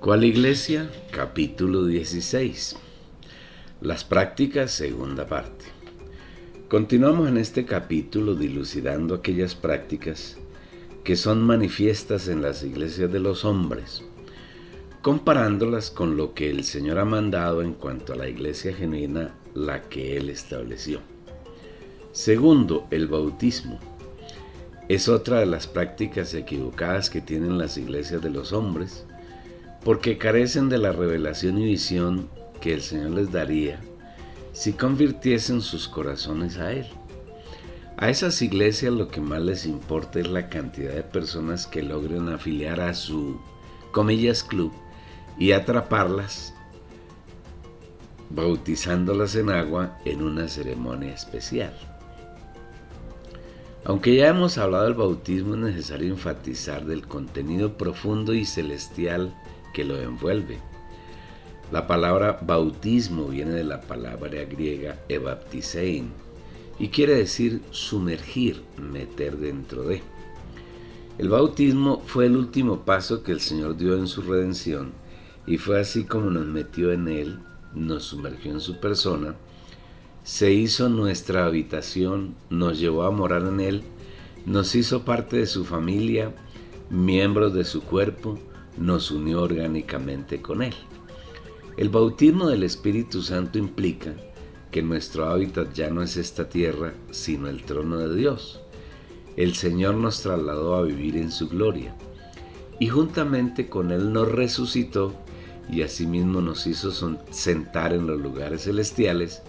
¿Cuál iglesia? Capítulo 16. Las prácticas, segunda parte. Continuamos en este capítulo dilucidando aquellas prácticas que son manifiestas en las iglesias de los hombres, comparándolas con lo que el Señor ha mandado en cuanto a la iglesia genuina, la que Él estableció. Segundo, el bautismo. Es otra de las prácticas equivocadas que tienen las iglesias de los hombres, porque carecen de la revelación y visión que el Señor les daría si convirtiesen sus corazones a Él. A esas iglesias lo que más les importa es la cantidad de personas que logren afiliar a su, comillas, club y atraparlas, bautizándolas en agua en una ceremonia especial. Aunque ya hemos hablado del bautismo, es necesario enfatizar del contenido profundo y celestial que lo envuelve. La palabra bautismo viene de la palabra griega ebaptisein y quiere decir sumergir, meter dentro de. El bautismo fue el último paso que el Señor dio en su redención y fue así como nos metió en Él, nos sumergió en su persona, se hizo nuestra habitación, nos llevó a morar en Él, nos hizo parte de su familia, miembros de su cuerpo, nos unió orgánicamente con Él. El bautismo del Espíritu Santo implica que nuestro hábitat ya no es esta tierra, sino el trono de Dios. El Señor nos trasladó a vivir en su gloria, y juntamente con Él nos resucitó, y asimismo nos hizo sentar en los lugares celestiales,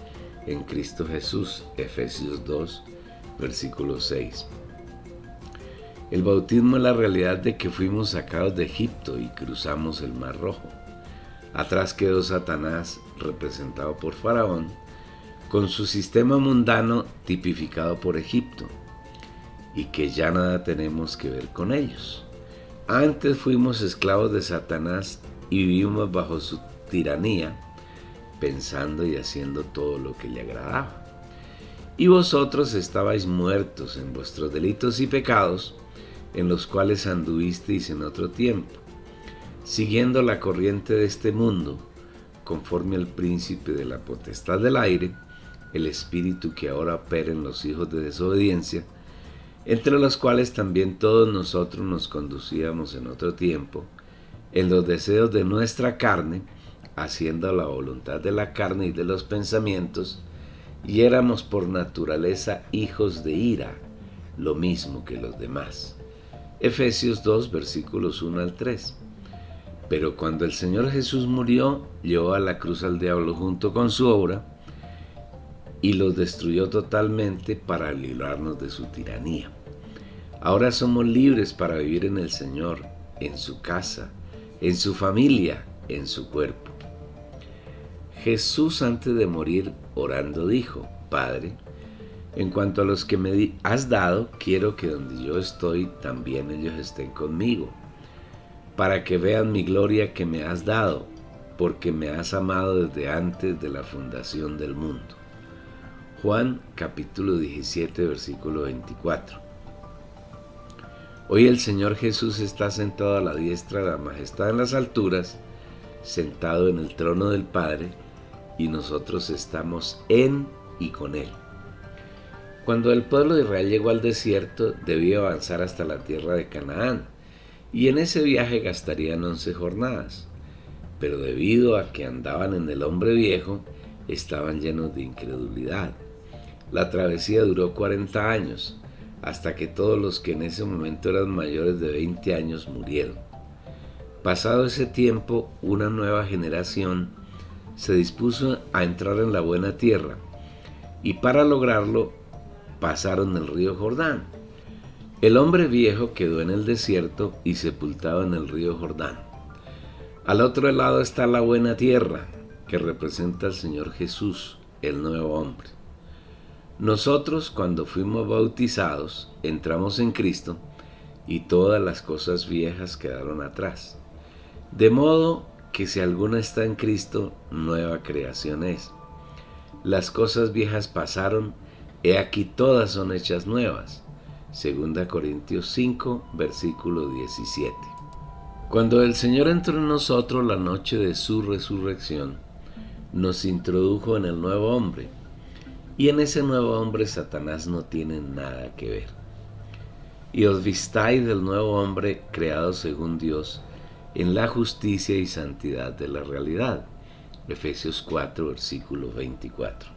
en Cristo Jesús, Efesios 2, versículo 6. El bautismo es la realidad de que fuimos sacados de Egipto y cruzamos el Mar Rojo. Atrás quedó Satanás, representado por Faraón, con su sistema mundano tipificado por Egipto, y que ya nada tenemos que ver con ellos. Antes fuimos esclavos de Satanás y vivimos bajo su tiranía, pensando y haciendo todo lo que le agradaba. Y vosotros estabais muertos en vuestros delitos y pecados, en los cuales anduvisteis en otro tiempo, siguiendo la corriente de este mundo, conforme al príncipe de la potestad del aire, el espíritu que ahora opera en los hijos de desobediencia, entre los cuales también todos nosotros nos conducíamos en otro tiempo, en los deseos de nuestra carne, haciendo la voluntad de la carne y de los pensamientos, y éramos por naturaleza hijos de ira, lo mismo que los demás. Efesios 2, versículos 1 al 3. Pero cuando el Señor Jesús murió, llevó a la cruz al diablo junto con su obra, y los destruyó totalmente para librarnos de su tiranía. Ahora somos libres para vivir en el Señor, en su casa, en su familia, en su cuerpo. Jesús, antes de morir, orando dijo: Padre, en cuanto a los que me has dado, quiero que donde yo estoy, también ellos estén conmigo, para que vean mi gloria que me has dado, porque me has amado desde antes de la fundación del mundo. Juan capítulo 17, versículo 24. Hoy el Señor Jesús está sentado a la diestra de la majestad en las alturas, sentado en el trono del Padre, y nosotros estamos en y con Él. Cuando el pueblo de Israel llegó al desierto, debió avanzar hasta la tierra de Canaán, y en ese viaje gastarían 11 jornadas. Pero debido a que andaban en el hombre viejo, estaban llenos de incredulidad. La travesía duró 40 años, hasta que todos los que en ese momento eran mayores de 20 años murieron. Pasado ese tiempo, una nueva generación se dispuso a entrar en la buena tierra, y para lograrlo pasaron el río Jordán. El hombre viejo quedó en el desierto y sepultado en el río Jordán. Al otro lado está la buena tierra, que representa al Señor Jesús, el nuevo hombre. Nosotros, cuando fuimos bautizados, entramos en Cristo, y todas las cosas viejas quedaron atrás. De modo que si alguno está en Cristo, nueva creación es. Las cosas viejas pasaron, he aquí todas son hechas nuevas. 2 Corintios 5, versículo 17. Cuando el Señor entró en nosotros la noche de su resurrección, nos introdujo en el nuevo hombre, y en ese nuevo hombre Satanás no tiene nada que ver. Y os vistáis del nuevo hombre creado según Dios, en la justicia y santidad de la realidad. Efesios 4, versículo 24.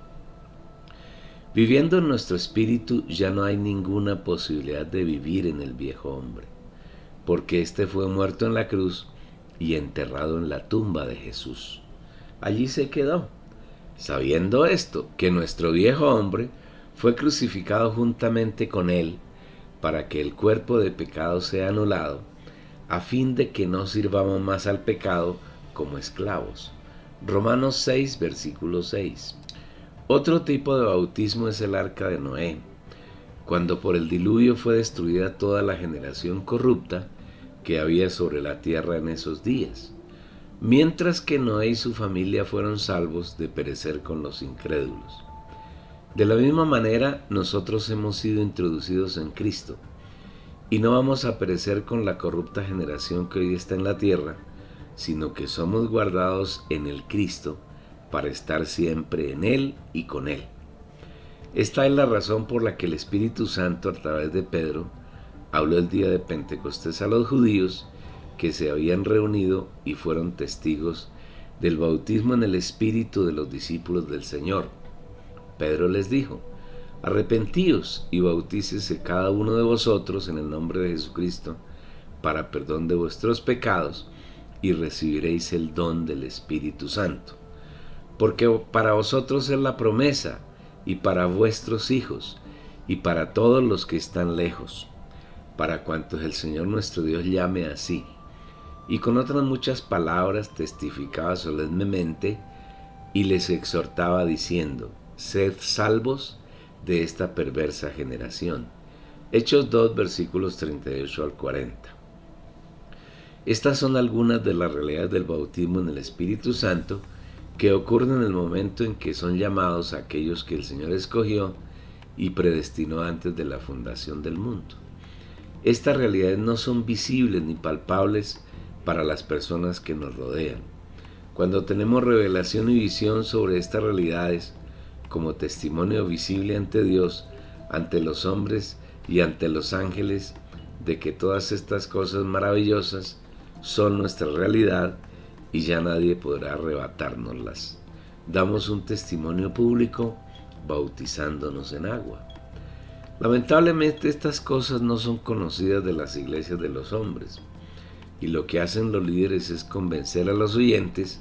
Viviendo en nuestro espíritu ya no hay ninguna posibilidad de vivir en el viejo hombre, porque éste fue muerto en la cruz y enterrado en la tumba de Jesús. Allí se quedó, sabiendo esto, que nuestro viejo hombre fue crucificado juntamente con él, para que el cuerpo de pecado sea anulado, a fin de que no sirvamos más al pecado como esclavos. Romanos 6, versículo 6. Otro tipo de bautismo es el arca de Noé, cuando por el diluvio fue destruida toda la generación corrupta que había sobre la tierra en esos días, mientras que Noé y su familia fueron salvos de perecer con los incrédulos. De la misma manera, nosotros hemos sido introducidos en Cristo, y no vamos a perecer con la corrupta generación que hoy está en la tierra, sino que somos guardados en el Cristo para estar siempre en Él y con Él. Esta es la razón por la que el Espíritu Santo, a través de Pedro, habló el día de Pentecostés a los judíos que se habían reunido y fueron testigos del bautismo en el Espíritu de los discípulos del Señor. Pedro les dijo: arrepentíos y bautícese cada uno de vosotros en el nombre de Jesucristo para perdón de vuestros pecados, y recibiréis el don del Espíritu Santo. Porque para vosotros es la promesa, y para vuestros hijos, y para todos los que están lejos, para cuantos el Señor nuestro Dios llame así. Y con otras muchas palabras testificaba solemnemente y les exhortaba diciendo: sed salvos de esta perversa generación. Hechos 2, versículos 38 al 40. Estas son algunas de las realidades del bautismo en el Espíritu Santo que ocurren en el momento en que son llamados aquellos que el Señor escogió y predestinó antes de la fundación del mundo. Estas realidades no son visibles ni palpables para las personas que nos rodean. Cuando tenemos revelación y visión sobre estas realidades, como testimonio visible ante Dios, ante los hombres y ante los ángeles, de que todas estas cosas maravillosas son nuestra realidad y ya nadie podrá arrebatárnoslas, damos un testimonio público bautizándonos en agua. Lamentablemente estas cosas no son conocidas de las iglesias de los hombres, y lo que hacen los líderes es convencer a los oyentes,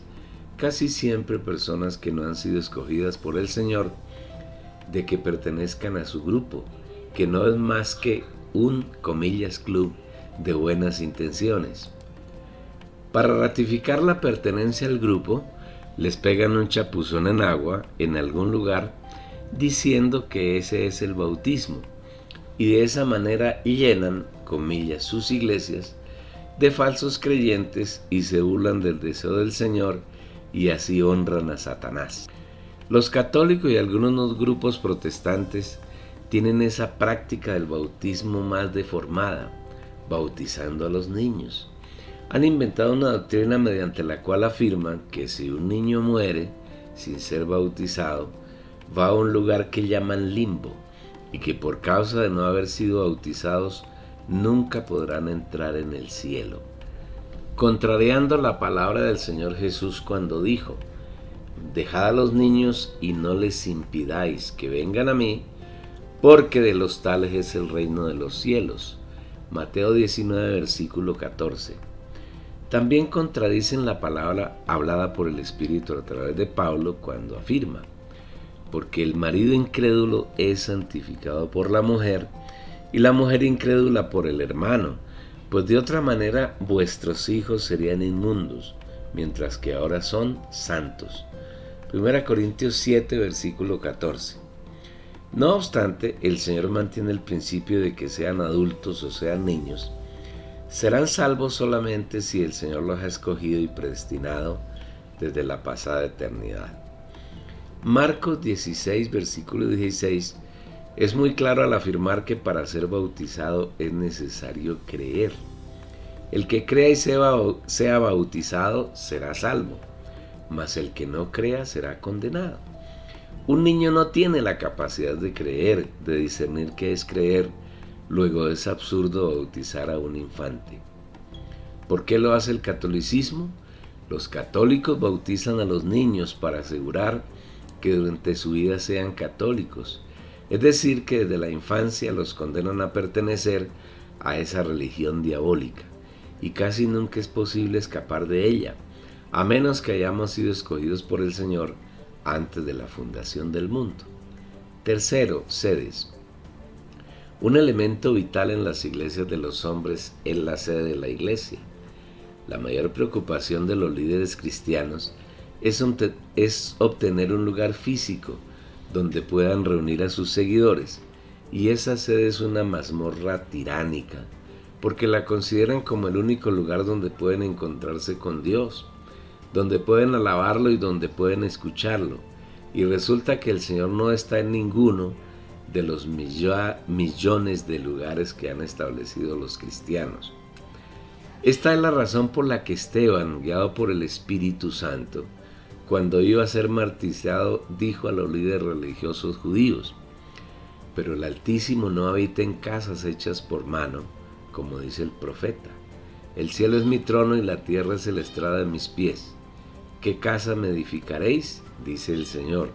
casi siempre personas que no han sido escogidas por el Señor, de que pertenezcan a su grupo, que no es más que un, comillas, club de buenas intenciones. Para ratificar la pertenencia al grupo, les pegan un chapuzón en agua en algún lugar diciendo que ese es el bautismo, y de esa manera llenan, comillas, sus iglesias de falsos creyentes y se burlan del deseo del Señor y así honran a Satanás. Los católicos y algunos grupos protestantes tienen esa práctica del bautismo más deformada, bautizando a los niños. Han inventado una doctrina mediante la cual afirman que si un niño muere sin ser bautizado, va a un lugar que llaman limbo, y que por causa de no haber sido bautizados nunca podrán entrar en el cielo, contrariando la palabra del Señor Jesús cuando dijo: dejad a los niños y no les impidáis que vengan a mí, porque de los tales es el reino de los cielos. Mateo 19, versículo 14. También contradicen la palabra hablada por el Espíritu a través de Pablo cuando afirma: porque el marido incrédulo es santificado por la mujer, y la mujer incrédula por el hermano, pues de otra manera vuestros hijos serían inmundos, mientras que ahora son santos. 1 Corintios 7, versículo 14. No obstante, el Señor mantiene el principio de que sean adultos o sean niños, serán salvos solamente si el Señor los ha escogido y predestinado desde la pasada eternidad. Marcos 16, versículo 16, es muy claro al afirmar que para ser bautizado es necesario creer. El que crea y sea bautizado será salvo, mas el que no crea será condenado. Un niño no tiene la capacidad de creer, de discernir qué es creer. Luego es absurdo bautizar a un infante. ¿Por qué lo hace el catolicismo? Los católicos bautizan a los niños para asegurar que durante su vida sean católicos. Es decir, que desde la infancia los condenan a pertenecer a esa religión diabólica. Y casi nunca es posible escapar de ella, a menos que hayamos sido escogidos por el Señor antes de la fundación del mundo. Tercero, sedes. Un elemento vital en las iglesias de los hombres es la sede de la iglesia. La mayor preocupación de los líderes cristianos es obtener un lugar físico donde puedan reunir a sus seguidores, y esa sede es una mazmorra tiránica, porque la consideran como el único lugar donde pueden encontrarse con Dios, donde pueden alabarlo y donde pueden escucharlo, y resulta que el Señor no está en ninguno de los millones de lugares que han establecido los cristianos. Esta es la razón por la que Esteban, guiado por el Espíritu Santo, cuando iba a ser martirizado, dijo a los líderes religiosos judíos: pero el Altísimo no habita en casas hechas por mano, como dice el profeta. El cielo es mi trono y la tierra es el estrado de mis pies. ¿Qué casa me edificaréis?, dice el Señor.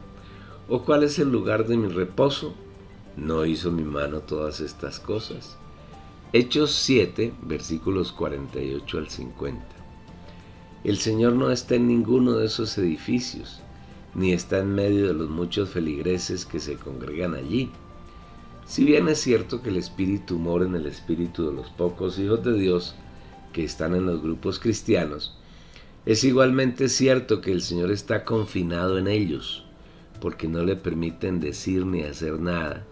¿O cuál es el lugar de mi reposo? ¿No hizo mi mano todas estas cosas? Hechos 7, versículos 48 al 50. El Señor no está en ninguno de esos edificios, ni está en medio de los muchos feligreses que se congregan allí. Si bien es cierto que el Espíritu mora en el espíritu de los pocos hijos de Dios que están en los grupos cristianos, es igualmente cierto que el Señor está confinado en ellos, porque no le permiten decir ni hacer nada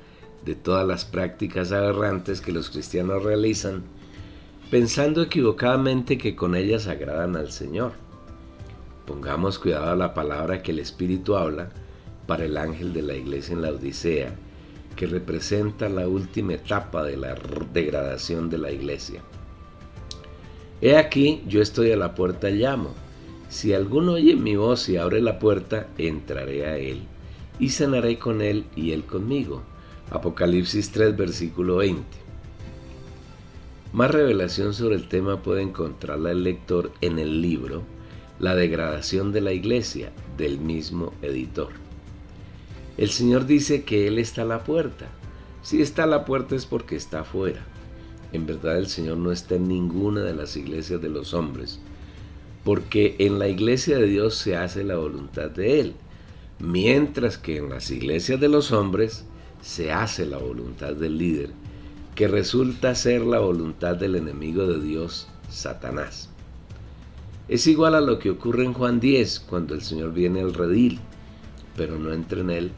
de todas las prácticas aberrantes que los cristianos realizan, pensando equivocadamente que con ellas agradan al Señor. Pongamos cuidado a la palabra que el Espíritu habla para el ángel de la iglesia en la Odisea, que representa la última etapa de la degradación de la iglesia. He aquí, yo estoy a la puerta y llamo. Si alguno oye mi voz y abre la puerta, entraré a él, y cenaré con él y él conmigo. Apocalipsis 3, versículo 20. Más revelación sobre el tema puede encontrarla el lector en el libro La degradación de la iglesia, del mismo editor. El Señor dice que Él está a la puerta. Si está a la puerta es porque está afuera. En verdad el Señor no está en ninguna de las iglesias de los hombres, porque en la iglesia de Dios se hace la voluntad de Él, mientras que en las iglesias de los hombres se hace la voluntad del líder, que resulta ser la voluntad del enemigo de Dios, Satanás. Es igual a lo que ocurre en Juan 10, cuando el Señor viene al redil, pero no entra en él,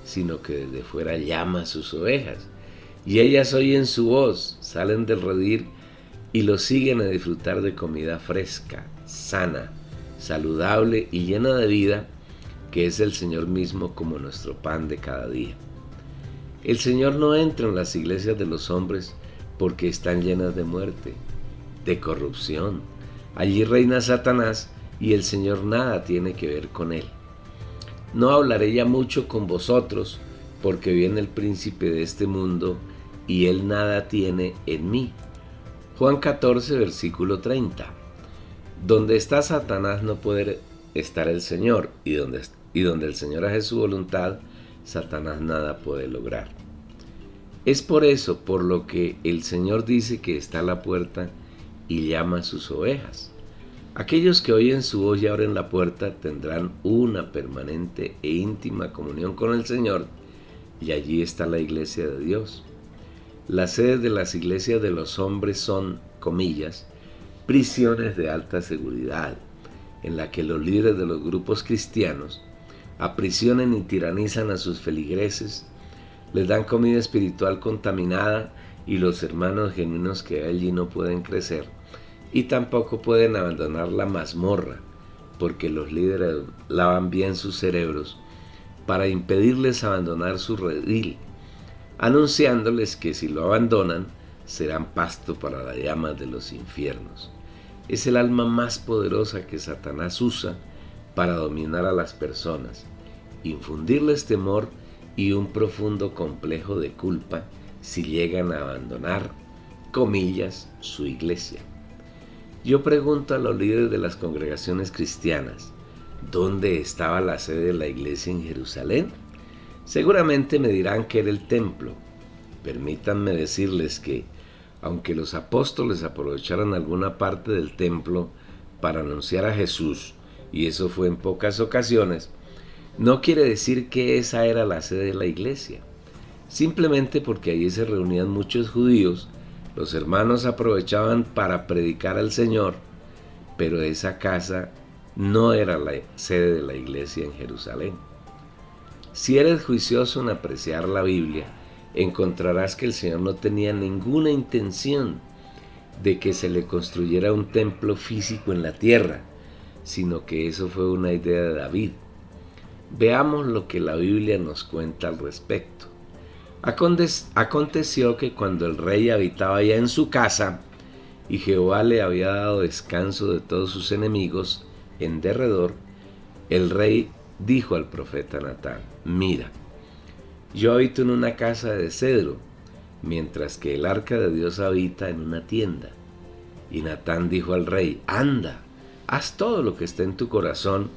sino que desde fuera llama a sus ovejas, y ellas oyen su voz, salen del redil y lo siguen a disfrutar de comida fresca, sana, saludable y llena de vida, que es el Señor mismo como nuestro pan de cada día. El Señor no entra en las iglesias de los hombres porque están llenas de muerte, de corrupción. Allí reina Satanás y el Señor nada tiene que ver con él. No hablaré ya mucho con vosotros, porque viene el príncipe de este mundo y él nada tiene en mí. Juan 14, versículo 30. Donde está Satanás no puede estar el Señor, y donde el Señor hace su voluntad, Satanás nada puede lograr. Es por eso por lo que el Señor dice que está a la puerta y llama a sus ovejas. Aquellos que oyen su voz y abren la puerta tendrán una permanente e íntima comunión con el Señor, y allí está la iglesia de Dios. Las sedes de las iglesias de los hombres son, comillas, prisiones de alta seguridad, en la que los líderes de los grupos cristianos aprisionan y tiranizan a sus feligreses, les dan comida espiritual contaminada, y los hermanos genuinos que allí no pueden crecer y tampoco pueden abandonar la mazmorra, porque los líderes lavan bien sus cerebros para impedirles abandonar su redil, anunciándoles que si lo abandonan serán pasto para las llamas de los infiernos. Es el alma más poderosa que Satanás usa para dominar a las personas, infundirles temor y un profundo complejo de culpa si llegan a abandonar, comillas, su iglesia. Yo pregunto a los líderes de las congregaciones cristianas, ¿dónde estaba la sede de la iglesia en Jerusalén? Seguramente me dirán que era el templo. Permítanme decirles que, aunque los apóstoles aprovecharon alguna parte del templo para anunciar a Jesús, y eso fue en pocas ocasiones, no quiere decir que esa era la sede de la iglesia. Simplemente porque allí se reunían muchos judíos, los hermanos aprovechaban para predicar al Señor, pero esa casa no era la sede de la iglesia en Jerusalén. Si eres juicioso en apreciar la Biblia, encontrarás que el Señor no tenía ninguna intención de que se le construyera un templo físico en la tierra, sino que eso fue una idea de David. Veamos lo que la Biblia nos cuenta al respecto. Aconteció que cuando el rey habitaba ya en su casa, y Jehová le había dado descanso de todos sus enemigos en derredor, el rey dijo al profeta Natán: mira, yo habito en una casa de cedro, mientras que el arca de Dios habita en una tienda. Y Natán dijo al rey: anda, haz todo lo que esté en tu corazón,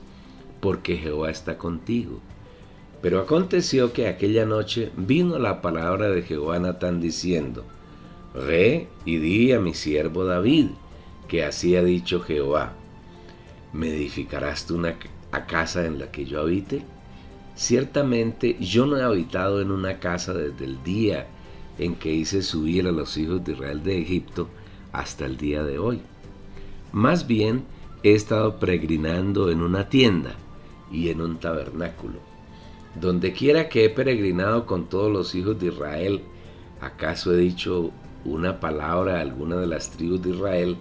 porque Jehová está contigo. Pero aconteció que aquella noche vino la palabra de Jehová a Natán diciendo: ve y di a mi siervo David, que así ha dicho Jehová: ¿me edificarás tú una casa en la que yo habite? Ciertamente yo no he habitado en una casa desde el día en que hice subir a los hijos de Israel de Egipto hasta el día de hoy. Más bien he estado peregrinando en una tienda y en un tabernáculo. Donde quiera que he peregrinado con todos los hijos de Israel, ¿acaso he dicho una palabra a alguna de las tribus de Israel,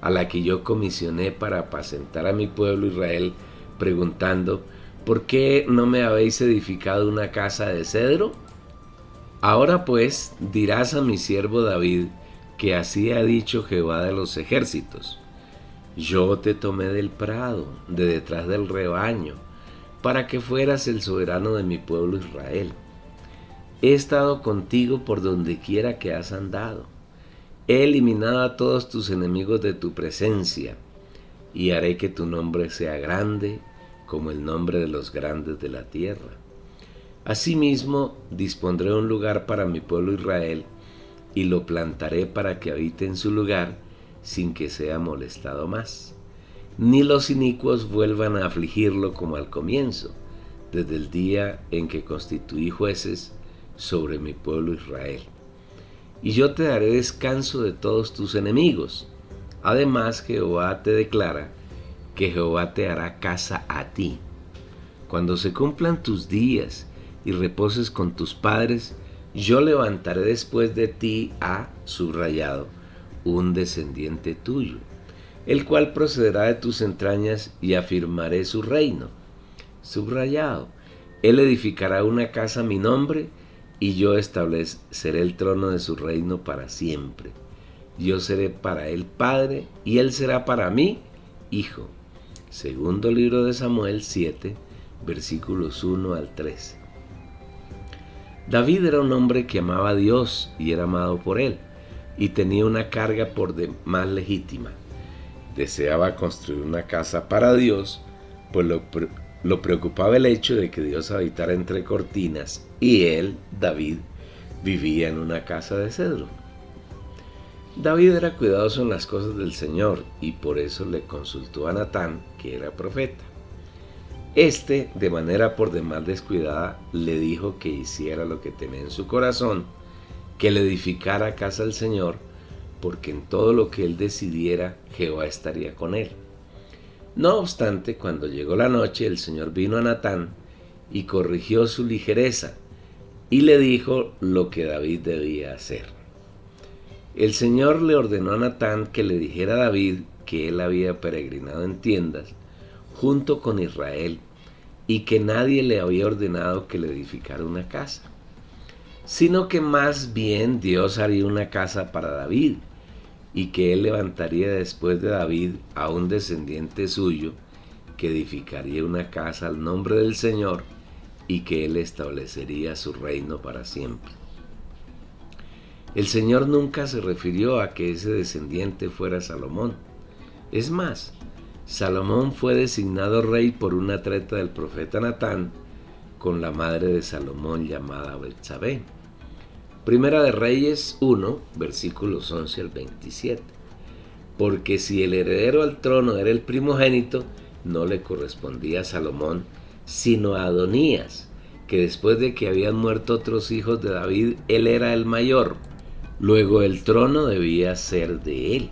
a la que yo comisioné para apacentar a mi pueblo Israel, preguntando: ¿por qué no me habéis edificado una casa de cedro? Ahora pues dirás a mi siervo David, que así ha dicho Jehová de los ejércitos: yo te tomé del prado, de detrás del rebaño, para que fueras el soberano de mi pueblo Israel. He estado contigo por donde quiera que has andado. He eliminado a todos tus enemigos de tu presencia, y haré que tu nombre sea grande como el nombre de los grandes de la tierra. Asimismo, dispondré un lugar para mi pueblo Israel, y lo plantaré para que habite en su lugar sin que sea molestado más, ni los inicuos vuelvan a afligirlo como al comienzo, desde el día en que constituí jueces sobre mi pueblo Israel. Y yo te daré descanso de todos tus enemigos. Además, Jehová te declara que Jehová te hará casa a ti. Cuando se cumplan tus días y reposes con tus padres, yo levantaré después de ti a, subrayado, un descendiente tuyo, el cual procederá de tus entrañas, y afirmaré su reino. Subrayado, él edificará una casa a mi nombre, y yo estableceré el trono de su reino para siempre. Yo seré para él padre, y él será para mí hijo. Segundo libro de Samuel 7, versículos 1 al 13. David era un hombre que amaba a Dios y era amado por él, y tenía una carga por demás legítima. Deseaba construir una casa para Dios, pues lo preocupaba el hecho de que Dios habitara entre cortinas, y él, David, vivía en una casa de cedro. David era cuidadoso en las cosas del Señor, y por eso le consultó a Natán, que era profeta. Este, de manera por demás descuidada, le dijo que hiciera lo que tenía en su corazón, que le edificara casa al Señor, porque en todo lo que él decidiera, Jehová estaría con él. No obstante, cuando llegó la noche, el Señor vino a Natán y corrigió su ligereza, y le dijo lo que David debía hacer. El Señor le ordenó a Natán que le dijera a David que él había peregrinado en tiendas junto con Israel, y que nadie le había ordenado que le edificara una casa. sino que más bien Dios haría una casa para David, y que él levantaría después de David a un descendiente suyo, que edificaría una casa al nombre del Señor, y que él establecería su reino para siempre. El Señor nunca se refirió a que ese descendiente fuera Salomón. Es más, Salomón fue designado rey por una treta del profeta Natán con la madre de Salomón llamada Betsabé. Primera de Reyes 1, versículos 11 al 27. Porque si el heredero al trono era el primogénito, no le correspondía a Salomón, sino a Adonías, que después de que habían muerto otros hijos de David, él era el mayor. Luego el trono debía ser de él.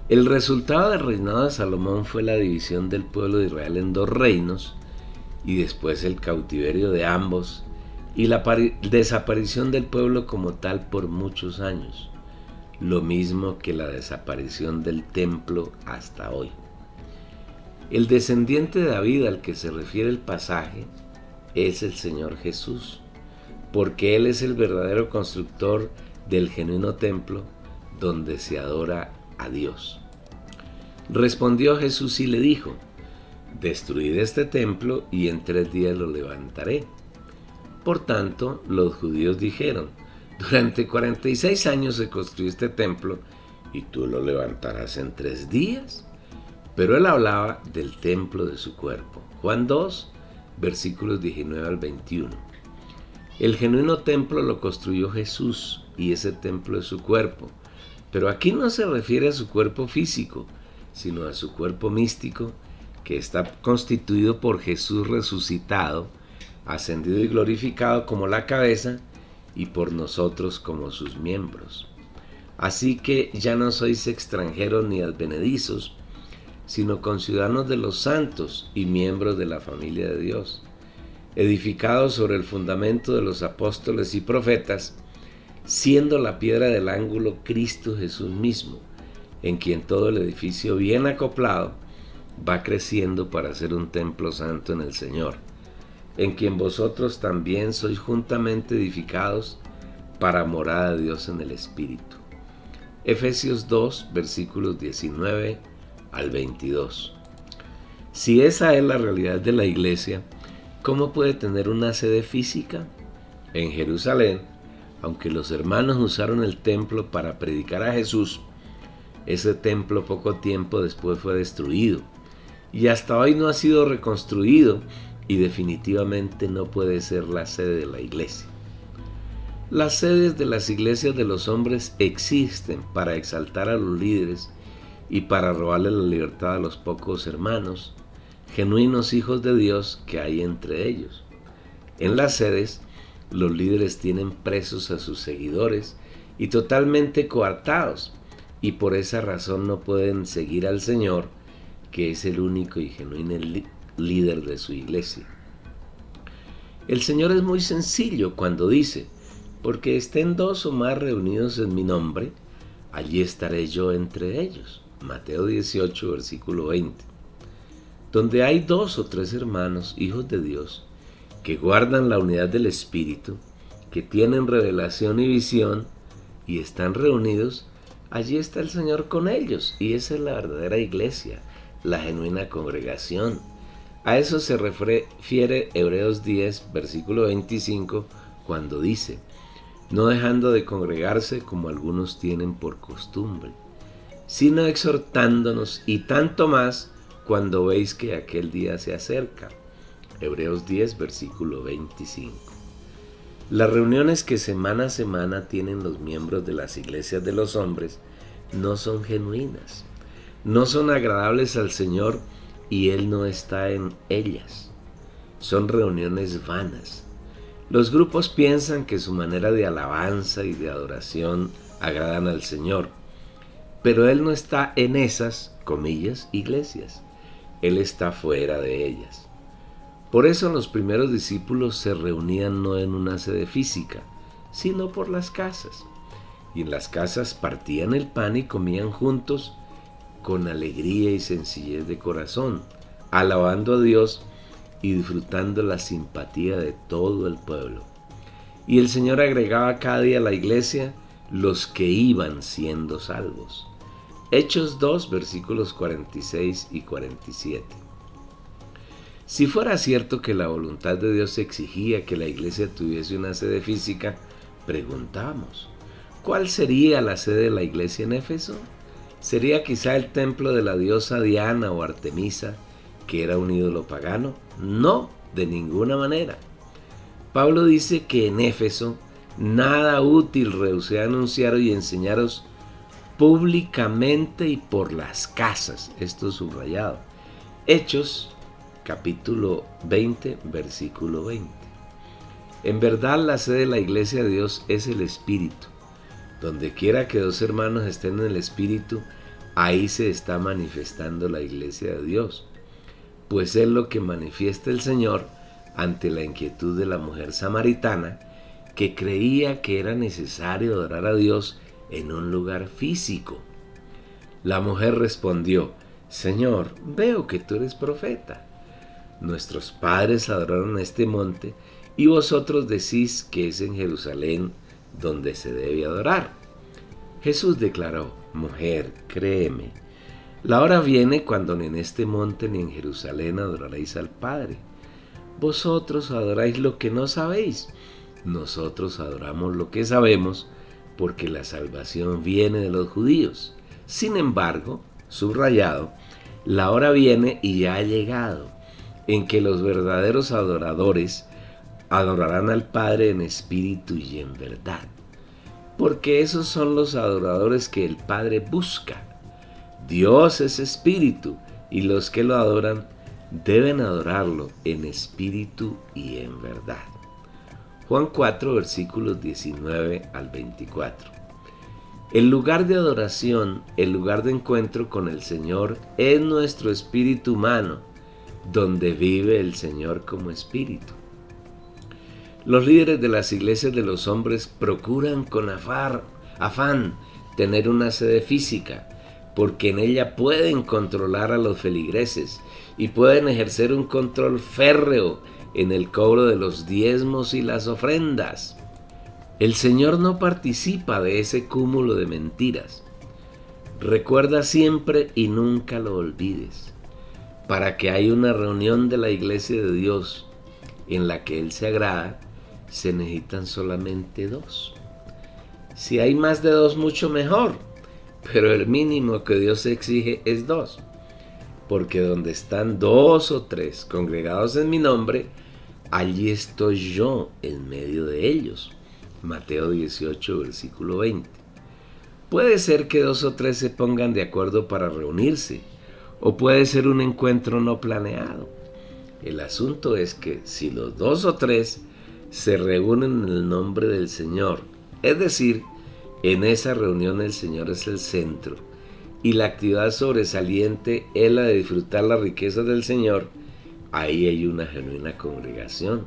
El resultado del reinado de Salomón fue la división del pueblo de Israel en dos reinos, y después el cautiverio de ambos, y la desaparición del pueblo como tal por muchos años, lo mismo que la desaparición del templo hasta hoy. El descendiente de David al que se refiere el pasaje es el Señor Jesús, porque Él es el verdadero constructor del genuino templo donde se adora a Dios. Respondió Jesús y le dijo: destruid este templo y en 3 días lo levantaré. Por tanto, los judíos dijeron: durante 46 años se construyó este templo y tú lo levantarás en 3 días. Pero él hablaba del templo de su cuerpo. Juan 2, versículos 19 al 21. El genuino templo lo construyó Jesús y ese templo es su cuerpo. Pero aquí no se refiere a su cuerpo físico, sino a su cuerpo místico, que está constituido por Jesús resucitado, ascendido y glorificado como la cabeza, y por nosotros como sus miembros. Así que ya no sois extranjeros ni advenedizos, sino conciudadanos de los santos y miembros de la familia de Dios, edificados sobre el fundamento de los apóstoles y profetas, siendo la piedra del ángulo Cristo Jesús mismo, en quien todo el edificio bien acoplado va creciendo para ser un templo santo en el Señor, en quien vosotros también sois juntamente edificados para morada de Dios en el Espíritu. Efesios 2, versículos 19 al 22. Si esa es la realidad de la iglesia, ¿cómo puede tener una sede física? En Jerusalén, aunque los hermanos usaron el templo para predicar a Jesús, ese templo poco tiempo después fue destruido y hasta hoy no ha sido reconstruido y definitivamente no puede ser la sede de la iglesia. Las sedes de las iglesias de los hombres existen para exaltar a los líderes y para robarle la libertad a los pocos hermanos, genuinos hijos de Dios que hay entre ellos. En las sedes, los líderes tienen presos a sus seguidores y totalmente coartados, y por esa razón no pueden seguir al Señor, que es el único y genuino líder de su iglesia. El Señor es muy sencillo cuando dice: porque estén 2 o más reunidos en mi nombre, allí estaré yo entre ellos. Mateo 18, versículo 20. Donde hay 2 o 3 hermanos, hijos de Dios, que guardan la unidad del Espíritu, que tienen revelación y visión, y están reunidos, allí está el Señor con ellos, y esa es la verdadera iglesia, la genuina congregación. A eso se refiere Hebreos 10, versículo 25, cuando dice: no dejando de congregarse como algunos tienen por costumbre, sino exhortándonos, y tanto más cuando veis que aquel día se acerca. Hebreos 10, versículo 25. Las reuniones que semana a semana tienen los miembros de las iglesias de los hombres no son genuinas, no son agradables al Señor y Él no está en ellas. Son reuniones vanas. Los grupos piensan que su manera de alabanza y de adoración agradan al Señor, pero Él no está en esas, comillas, iglesias. Él está fuera de ellas. Por eso los primeros discípulos se reunían no en una sede física, sino por las casas. Y en las casas partían el pan y comían juntos con alegría y sencillez de corazón, alabando a Dios y disfrutando la simpatía de todo el pueblo. y el Señor agregaba cada día a la iglesia los que iban siendo salvos. Hechos 2, versículos 46 y 47. Si fuera cierto que la voluntad de Dios exigía que la iglesia tuviese una sede física, preguntamos, ¿cuál sería la sede de la iglesia en Éfeso? ¿Sería quizá el templo de la diosa Diana o Artemisa, que era un ídolo pagano? No, de ninguna manera. Pablo dice que en Éfeso nada útil rehusé anunciaros y enseñaros públicamente y por las casas. Esto es subrayado. Hechos capítulo 20, versículo 20. En verdad la sede de la iglesia de Dios es el Espíritu. Donde quiera que dos hermanos estén en el Espíritu, ahí se está manifestando la iglesia de Dios. Pues es lo que manifiesta el Señor ante la inquietud de la mujer samaritana, que creía que era necesario adorar a Dios en un lugar físico. La mujer respondió, Señor, veo que tú eres profeta. Nuestros padres adoraron este monte y vosotros decís que es en Jerusalén donde se debe adorar. Jesús declaró, mujer, créeme, la hora viene cuando ni en este monte ni en Jerusalén adoraréis al Padre. Vosotros adoráis lo que no sabéis. Nosotros adoramos lo que sabemos, porque la salvación viene de los judíos. Sin embargo, subrayado, la hora viene y ya ha llegado, en que los verdaderos adoradores adorarán al Padre en espíritu y en verdad, porque esos son los adoradores que el Padre busca. Dios es espíritu, y los que lo adoran deben adorarlo en espíritu y en verdad. Juan 4, versículos 19 al 24. El lugar de adoración, el lugar de encuentro con el Señor, es nuestro espíritu humano, donde vive el Señor como espíritu. Los líderes de las iglesias de los hombres procuran con afán tener una sede física, porque en ella pueden controlar a los feligreses y pueden ejercer un control férreo en el cobro de los diezmos y las ofrendas. El Señor no participa de ese cúmulo de mentiras. Recuerda siempre y nunca lo olvides. Para que haya una reunión de la iglesia de Dios en la que Él se agrada, se necesitan solamente dos. Si hay más de dos, mucho mejor, pero el mínimo que Dios exige es dos. Porque donde están dos o tres congregados en mi nombre, allí estoy yo en medio de ellos. Mateo 18, versículo 20. Puede ser que dos o tres se pongan de acuerdo para reunirse, o puede ser un encuentro no planeado. El asunto es que si los dos o tres se reúnen en el nombre del Señor, es decir, en esa reunión el Señor es el centro, y la actividad sobresaliente es la de disfrutar las riquezas del Señor, ahí hay una genuina congregación.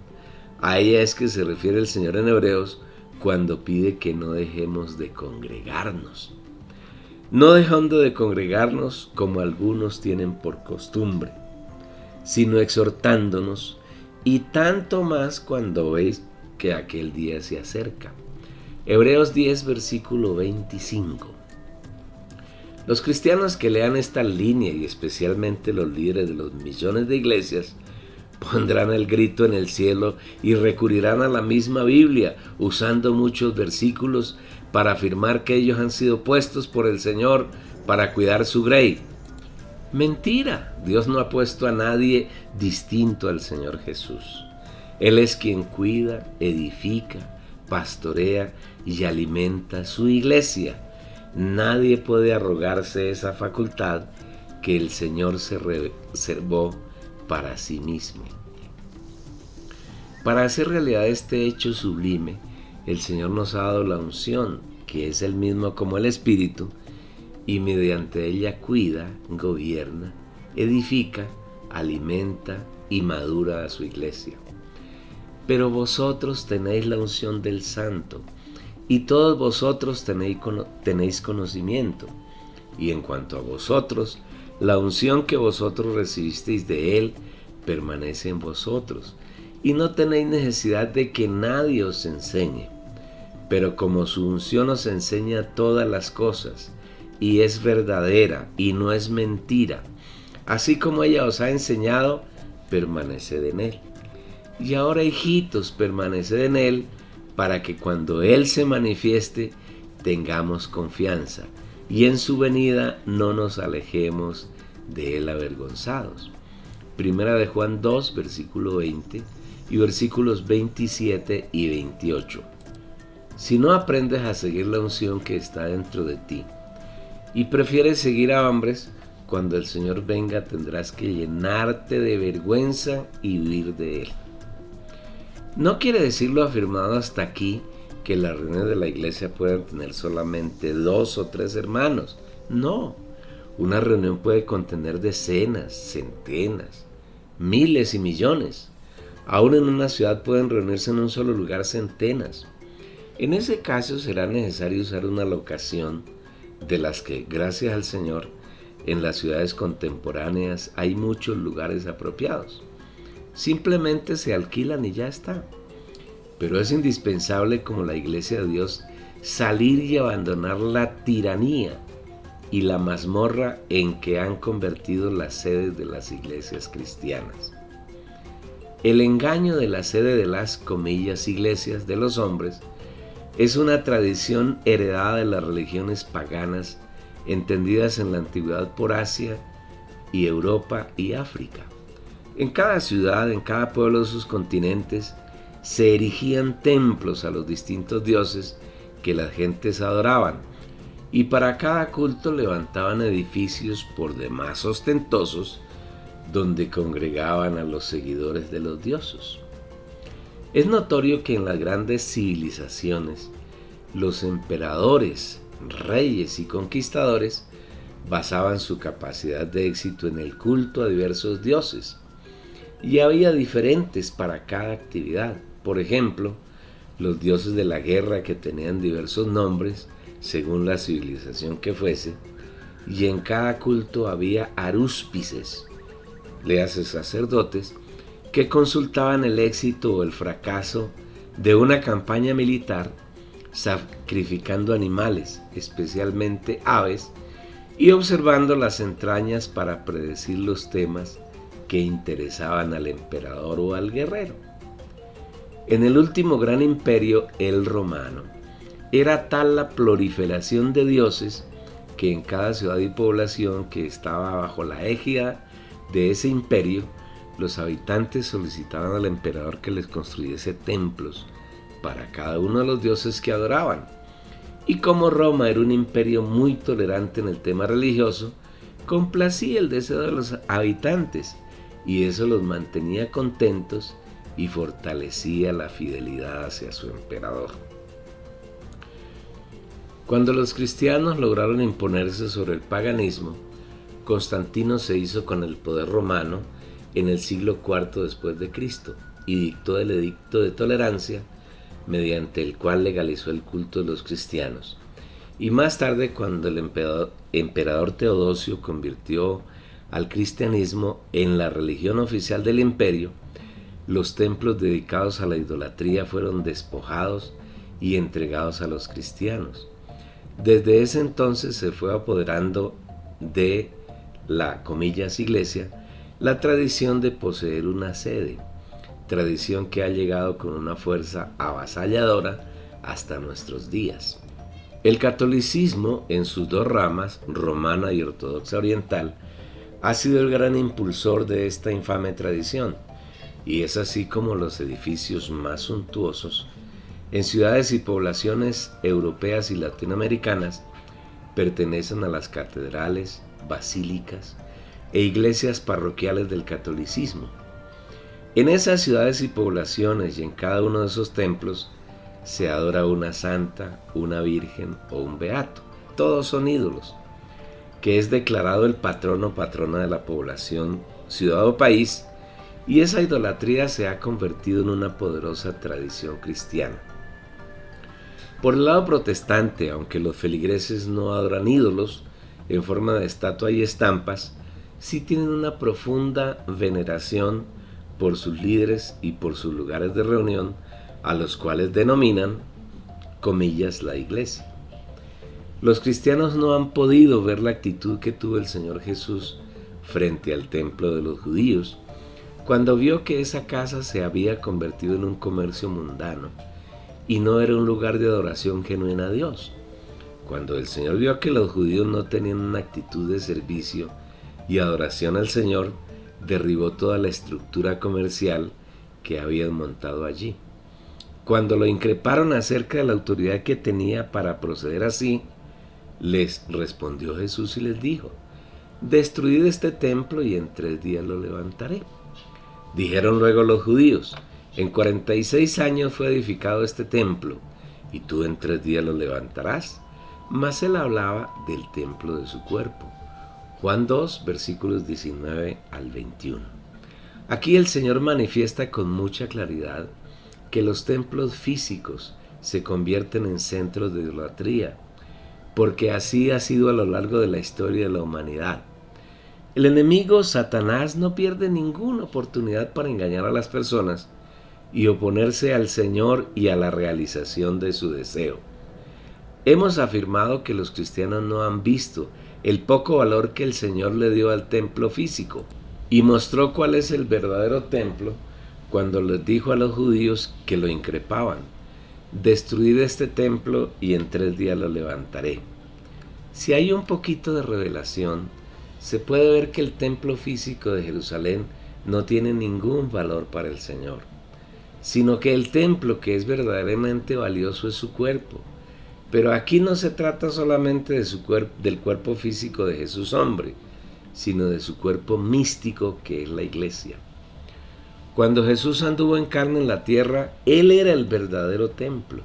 A ella es que se refiere el Señor en Hebreos cuando pide que no dejemos de congregarnos. No dejando de congregarnos como algunos tienen por costumbre, sino exhortándonos, y tanto más cuando veis que aquel día se acerca. Hebreos 10, versículo 25. Los cristianos que lean esta línea, y especialmente los líderes de los millones de iglesias, pondrán el grito en el cielo y recurrirán a la misma Biblia, usando muchos versículos para afirmar que ellos han sido puestos por el Señor para cuidar su grey. Mentira, Dios no ha puesto a nadie distinto al Señor Jesús. Él es quien cuida, edifica, pastorea y alimenta su iglesia. Nadie puede arrogarse esa facultad que el Señor se reservó para sí mismo. Para hacer realidad este hecho sublime, el Señor nos ha dado la unción, que es el mismo como el Espíritu, y mediante ella cuida, gobierna, edifica, alimenta y madura a su iglesia. Pero vosotros tenéis la unción del Santo, y todos vosotros tenéis conocimiento. Y en cuanto a vosotros, la unción que vosotros recibisteis de Él permanece en vosotros, y no tenéis necesidad de que nadie os enseñe. Pero como su unción os enseña todas las cosas, y es verdadera y no es mentira, así como ella os ha enseñado, permaneced en él. Y ahora, hijitos, permaneced en él, para que cuando él se manifieste, tengamos confianza, y en su venida no nos alejemos de él avergonzados. Primera de Juan 2, versículo 20 y versículos 27 y 28. Si no aprendes a seguir la unción que está dentro de ti, y prefieres seguir a hombres, cuando el Señor venga tendrás que llenarte de vergüenza y huir de él. No quiere decir lo afirmado hasta aquí que las reuniones de la iglesia puedan tener solamente 2 o 3 hermanos. No, una reunión puede contener decenas, centenas, miles y millones. Aún en una ciudad pueden reunirse en un solo lugar centenas. En ese caso será necesario usar una locación de las que, gracias al Señor, en las ciudades contemporáneas hay muchos lugares apropiados. Simplemente se alquilan y ya está. Pero es indispensable, como la Iglesia de Dios, salir y abandonar la tiranía y la mazmorra en que han convertido las sedes de las iglesias cristianas. El engaño de la sede de las, comillas, iglesias de los hombres es una tradición heredada de las religiones paganas entendidas en la antigüedad por Asia y Europa y África. En cada ciudad, en cada pueblo de sus continentes, se erigían templos a los distintos dioses que las gentes adoraban, y para cada culto levantaban edificios por demás ostentosos donde congregaban a los seguidores de los dioses. Es notorio que en las grandes civilizaciones, los emperadores, reyes y conquistadores basaban su capacidad de éxito en el culto a diversos dioses, y había diferentes para cada actividad. Por ejemplo, los dioses de la guerra, que tenían diversos nombres según la civilización que fuese, y en cada culto había arúspices, léase sacerdotes, que consultaban el éxito o el fracaso de una campaña militar, sacrificando animales, especialmente aves, y observando las entrañas para predecir los temas que interesaban al emperador o al guerrero. En el último gran imperio, el romano, era tal la proliferación de dioses que en cada ciudad y población que estaba bajo la égida de ese imperio, los habitantes solicitaban al emperador que les construyese templos para cada uno de los dioses que adoraban. Y como Roma era un imperio muy tolerante en el tema religioso, complacía el deseo de los habitantes, y eso los mantenía contentos y fortalecía la fidelidad hacia su emperador. Cuando los cristianos lograron imponerse sobre el paganismo, Constantino se hizo con el poder romano en el siglo IV después de Cristo y dictó el edicto de tolerancia, mediante el cual legalizó el culto de los cristianos. Y más tarde, cuando el emperador Teodosio convirtió al cristianismo en la religión oficial del imperio, los templos dedicados a la idolatría fueron despojados y entregados a los cristianos. Desde ese entonces se fue apoderando de la, comillas, iglesia, la tradición de poseer una sede, tradición que ha llegado con una fuerza avasalladora hasta nuestros días. El catolicismo, en sus dos ramas, romana y ortodoxa oriental, ha sido el gran impulsor de esta infame tradición, y es así como los edificios más suntuosos en ciudades y poblaciones europeas y latinoamericanas pertenecen a las catedrales, basílicas e iglesias parroquiales del catolicismo. En esas ciudades y poblaciones y en cada uno de esos templos se adora una santa, una virgen o un beato. Todos son ídolos, que es declarado el patrono o patrona de la población, ciudad o país, y esa idolatría se ha convertido en una poderosa tradición cristiana. Por el lado protestante, aunque los feligreses no adoran ídolos en forma de estatua y estampas, sí tienen una profunda veneración por sus líderes y por sus lugares de reunión, a los cuales denominan, comillas, la iglesia. Los cristianos no han podido ver la actitud que tuvo el Señor Jesús frente al templo de los judíos, cuando vio que esa casa se había convertido en un comercio mundano y no era un lugar de adoración genuina a Dios. Cuando el Señor vio que los judíos no tenían una actitud de servicio y adoración al Señor, derribó toda la estructura comercial que habían montado allí. Cuando lo increparon acerca de la autoridad que tenía para proceder así, les respondió Jesús y les dijo: destruid este templo y en 3 días lo levantaré. Dijeron luego los judíos: en 46 años fue edificado este templo, y tú en 3 días lo levantarás. Mas él hablaba del templo de su cuerpo. Juan 2, versículos 19 al 21. Aquí el Señor manifiesta con mucha claridad que los templos físicos se convierten en centros de idolatría, porque así ha sido a lo largo de la historia de la humanidad. El enemigo Satanás no pierde ninguna oportunidad para engañar a las personas y oponerse al Señor y a la realización de su deseo. Hemos afirmado que los cristianos no han visto el poco valor que el Señor le dio al templo físico y mostró cuál es el verdadero templo cuando les dijo a los judíos que lo increpaban: destruid este templo y en 3 días lo levantaré. Si hay un poquito de revelación, se puede ver que el templo físico de Jerusalén no tiene ningún valor para el Señor, sino que el templo que es verdaderamente valioso es su cuerpo. Pero aquí no se trata solamente de del cuerpo físico de Jesús hombre, sino de su cuerpo místico que es la iglesia. Cuando Jesús anduvo en carne en la tierra, Él era el verdadero templo,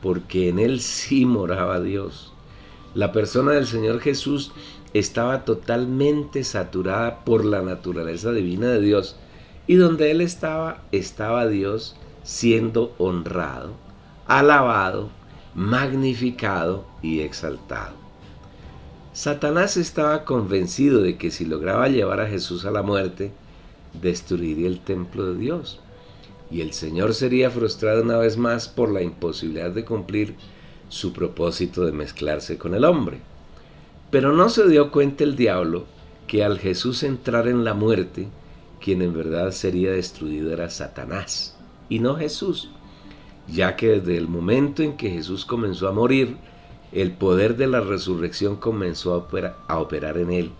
porque en Él sí moraba Dios. La persona del Señor Jesús estaba totalmente saturada por la naturaleza divina de Dios, y donde Él estaba Dios siendo honrado, alabado, magnificado y exaltado. Satanás estaba convencido de que si lograba llevar a Jesús a la muerte, destruiría el templo de Dios, y el Señor sería frustrado una vez más por la imposibilidad de cumplir su propósito de mezclarse con el hombre. Pero no se dio cuenta el diablo que al Jesús entrar en la muerte, quien en verdad sería destruido era Satanás, y no Jesús, ya que desde el momento en que Jesús comenzó a morir, el poder de la resurrección comenzó a operar en él,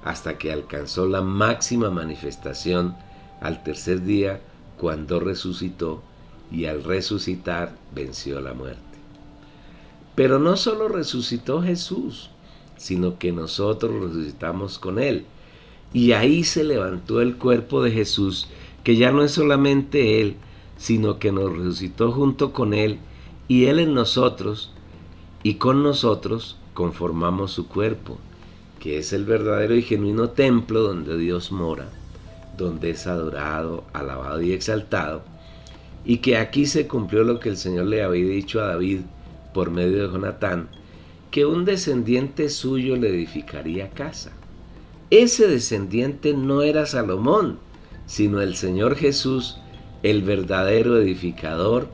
hasta que alcanzó la máxima manifestación al 3er día, cuando resucitó, y al resucitar venció la muerte. Pero no solo resucitó Jesús, sino que nosotros resucitamos con Él. Y ahí se levantó el cuerpo de Jesús, que ya no es solamente Él, sino que nos resucitó junto con Él, y Él en nosotros, y con nosotros conformamos su cuerpo, que es el verdadero y genuino templo donde Dios mora, donde es adorado, alabado y exaltado, y que aquí se cumplió lo que el Señor le había dicho a David por medio de Jonatán, que un descendiente suyo le edificaría casa. Ese descendiente no era Salomón, sino el Señor Jesús, el verdadero edificador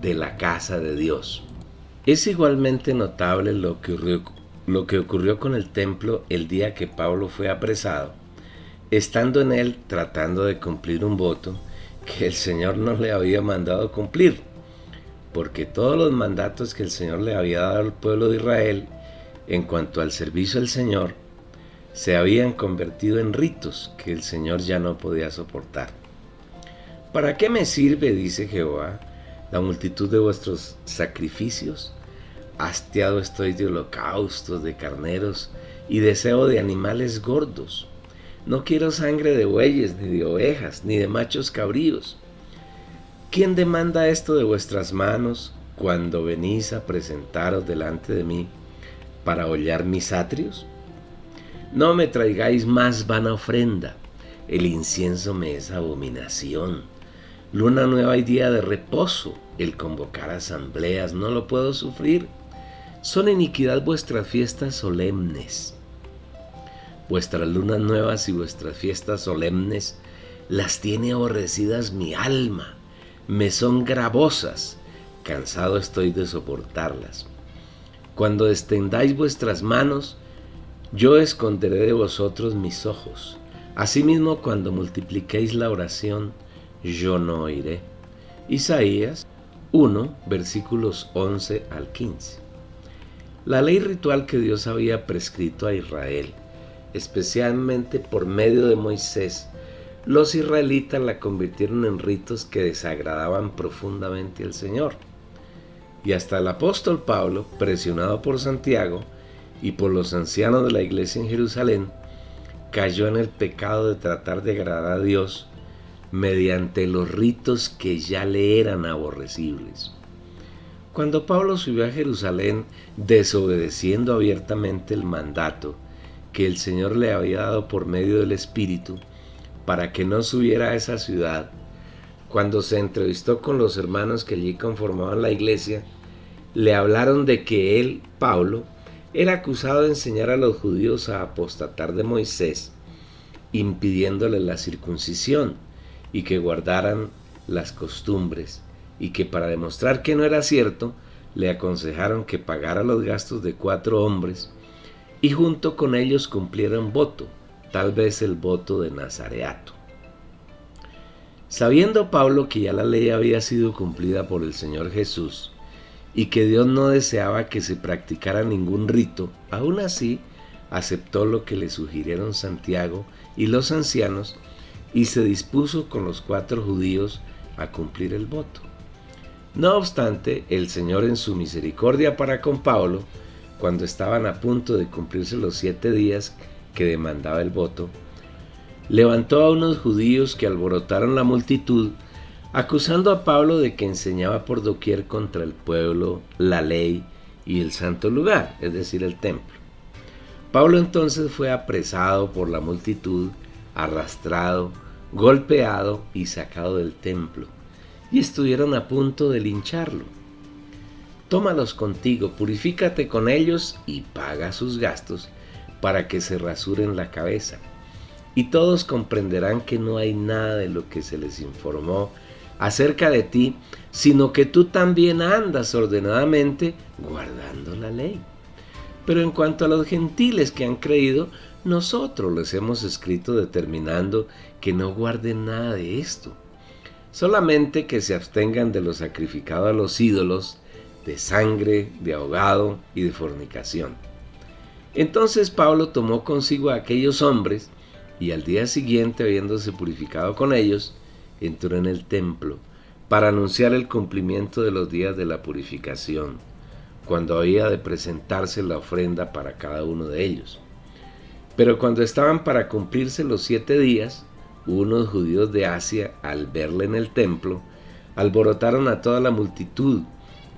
de la casa de Dios. Es igualmente notable lo que ocurrió con el templo el día que Pablo fue apresado, estando en él tratando de cumplir un voto que el Señor no le había mandado cumplir, porque todos los mandatos que el Señor le había dado al pueblo de Israel en cuanto al servicio al Señor se habían convertido en ritos que el Señor ya no podía soportar. ¿Para qué me sirve, dice Jehová, la multitud de vuestros sacrificios? Hastiado estoy de holocaustos, de carneros y deseo de animales gordos. No quiero sangre de bueyes, ni de ovejas, ni de machos cabríos. ¿Quién demanda esto de vuestras manos cuando venís a presentaros delante de mí para hollar mis atrios? No me traigáis más vana ofrenda, el incienso me es abominación. Luna nueva y día de reposo, el convocar asambleas no lo puedo sufrir. Son iniquidad vuestras fiestas solemnes. Vuestras lunas nuevas y vuestras fiestas solemnes las tiene aborrecidas mi alma, me son gravosas, cansado estoy de soportarlas. Cuando extendáis vuestras manos, yo esconderé de vosotros mis ojos. Asimismo, cuando multipliquéis la oración, yo no oiré. Isaías 1, versículos 11 al 15. La ley ritual que Dios había prescrito a Israel, especialmente por medio de Moisés, los israelitas la convirtieron en ritos que desagradaban profundamente al Señor. Y hasta el apóstol Pablo, presionado por Santiago y por los ancianos de la iglesia en Jerusalén, cayó en el pecado de tratar de agradar a Dios mediante los ritos que ya le eran aborrecibles. Cuando Pablo subió a Jerusalén, desobedeciendo abiertamente el mandato que el Señor le había dado por medio del Espíritu para que no subiera a esa ciudad, cuando se entrevistó con los hermanos que allí conformaban la iglesia, le hablaron de que él, Pablo, era acusado de enseñar a los judíos a apostatar de Moisés, impidiéndoles la circuncisión y que guardaran las costumbres, y que para demostrar que no era cierto, le aconsejaron que pagara los gastos de 4 hombres y junto con ellos cumpliera un voto, tal vez el voto de Nazareato. Sabiendo Pablo que ya la ley había sido cumplida por el Señor Jesús y que Dios no deseaba que se practicara ningún rito, aún así aceptó lo que le sugirieron Santiago y los ancianos y se dispuso con los 4 judíos a cumplir el voto. No obstante, el Señor en su misericordia para con Pablo, cuando estaban a punto de cumplirse los 7 días que demandaba el voto, levantó a unos judíos que alborotaron la multitud, acusando a Pablo de que enseñaba por doquier contra el pueblo, la ley y el santo lugar, es decir, el templo. Pablo entonces fue apresado por la multitud, arrastrado, golpeado y sacado del templo, y estuvieron a punto de lincharlo. Tómalos contigo, purifícate con ellos y paga sus gastos para que se rasuren la cabeza. Y todos comprenderán que no hay nada de lo que se les informó acerca de ti, sino que tú también andas ordenadamente guardando la ley. Pero en cuanto a los gentiles que han creído, nosotros les hemos escrito determinando que no guarden nada de esto, solamente que se abstengan de lo sacrificado a los ídolos, de sangre, de ahogado y de fornicación. Entonces Pablo tomó consigo a aquellos hombres y al día siguiente, habiéndose purificado con ellos, entró en el templo para anunciar el cumplimiento de los días de la purificación, cuando había de presentarse la ofrenda para cada uno de ellos. Pero cuando estaban para cumplirse los 7 días, unos judíos de Asia, al verle en el templo, alborotaron a toda la multitud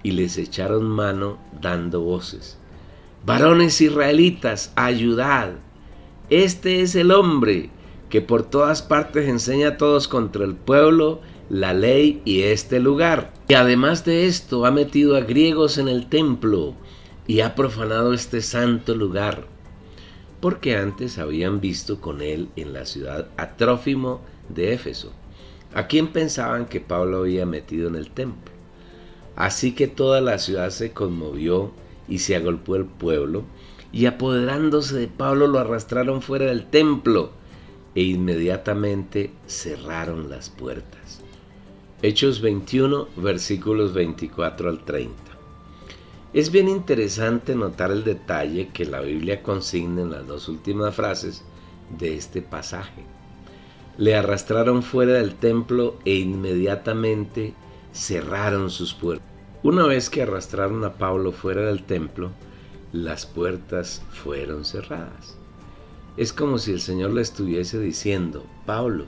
y les echaron mano dando voces: «Varones israelitas, ayudad. Este es el hombre que por todas partes enseña a todos contra el pueblo, la ley y este lugar. Y además de esto ha metido a griegos en el templo y ha profanado este santo lugar». Porque antes habían visto con él en la ciudad a Trófimo de Éfeso, a quien pensaban que Pablo había metido en el templo. Así que toda la ciudad se conmovió y se agolpó el pueblo, y apoderándose de Pablo lo arrastraron fuera del templo e inmediatamente cerraron las puertas. Hechos 21, versículos 24 al 30. Es bien interesante notar el detalle que la Biblia consigna en las 2 últimas frases de este pasaje. Le arrastraron fuera del templo e inmediatamente cerraron sus puertas. Una vez que arrastraron a Pablo fuera del templo, las puertas fueron cerradas. Es como si el Señor le estuviese diciendo: Pablo,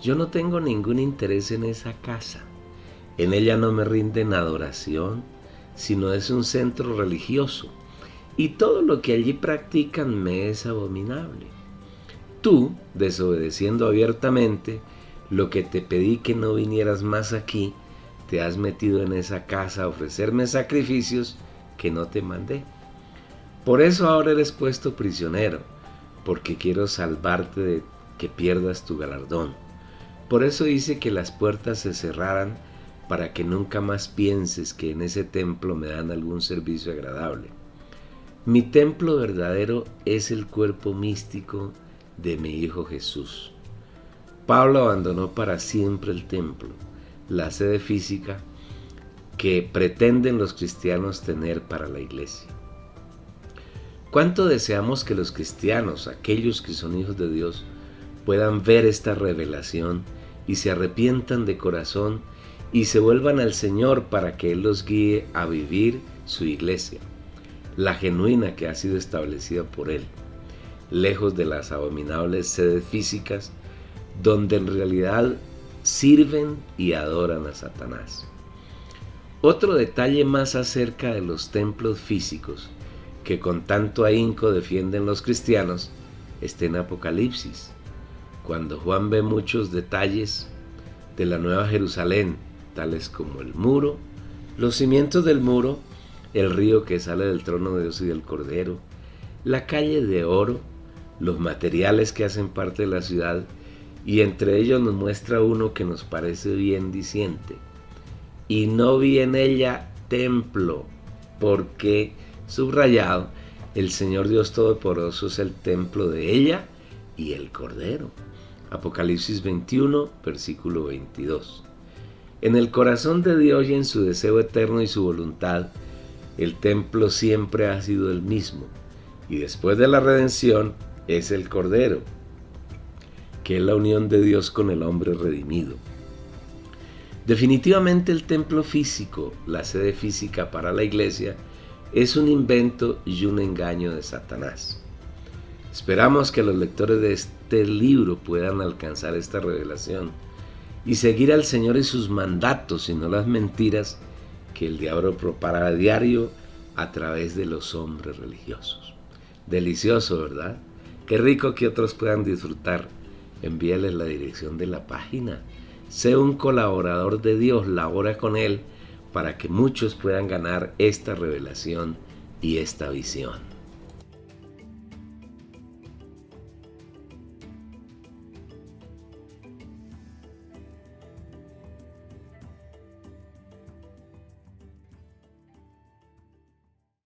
yo no tengo ningún interés en esa casa. En ella no me rinden adoración, sino es un centro religioso, y todo lo que allí practican me es abominable. Tú, desobedeciendo abiertamente lo que te pedí que no vinieras más aquí, te has metido en esa casa a ofrecerme sacrificios que no te mandé. Por eso ahora eres puesto prisionero, porque quiero salvarte de que pierdas tu galardón. Por eso dice que las puertas se cerraran para que nunca más pienses que en ese templo me dan algún servicio agradable. Mi templo verdadero es el cuerpo místico de mi Hijo Jesús. Pablo abandonó para siempre el templo, la sede física que pretenden los cristianos tener para la iglesia. ¿Cuánto deseamos que los cristianos, aquellos que son hijos de Dios, puedan ver esta revelación y se arrepientan de corazón y se vuelvan al Señor para que Él los guíe a vivir su iglesia, la genuina que ha sido establecida por Él, lejos de las abominables sedes físicas donde en realidad sirven y adoran a Satanás? Otro detalle más acerca de los templos físicos que con tanto ahínco defienden los cristianos está en Apocalipsis, cuando Juan ve muchos detalles de la Nueva Jerusalén, tales como el muro, los cimientos del muro, el río que sale del trono de Dios y del Cordero, la calle de oro, los materiales que hacen parte de la ciudad, y entre ellos nos muestra uno que nos parece bien diciente: y no vi en ella templo, porque, subrayado, el Señor Dios Todopoderoso es el templo de ella y el Cordero. Apocalipsis 21, versículo 22. En el corazón de Dios y en su deseo eterno y su voluntad, el templo siempre ha sido el mismo, y después de la redención es el Cordero, que es la unión de Dios con el hombre redimido. Definitivamente el templo físico, la sede física para la iglesia, es un invento y un engaño de Satanás. Esperamos que los lectores de este libro puedan alcanzar esta revelación y seguir al Señor y sus mandatos y no las mentiras que el diablo propaga a diario a través de los hombres religiosos. Delicioso, ¿verdad? Qué rico que otros puedan disfrutar. Envíales la dirección de la página. Sé un colaborador de Dios, labora con Él para que muchos puedan ganar esta revelación y esta visión.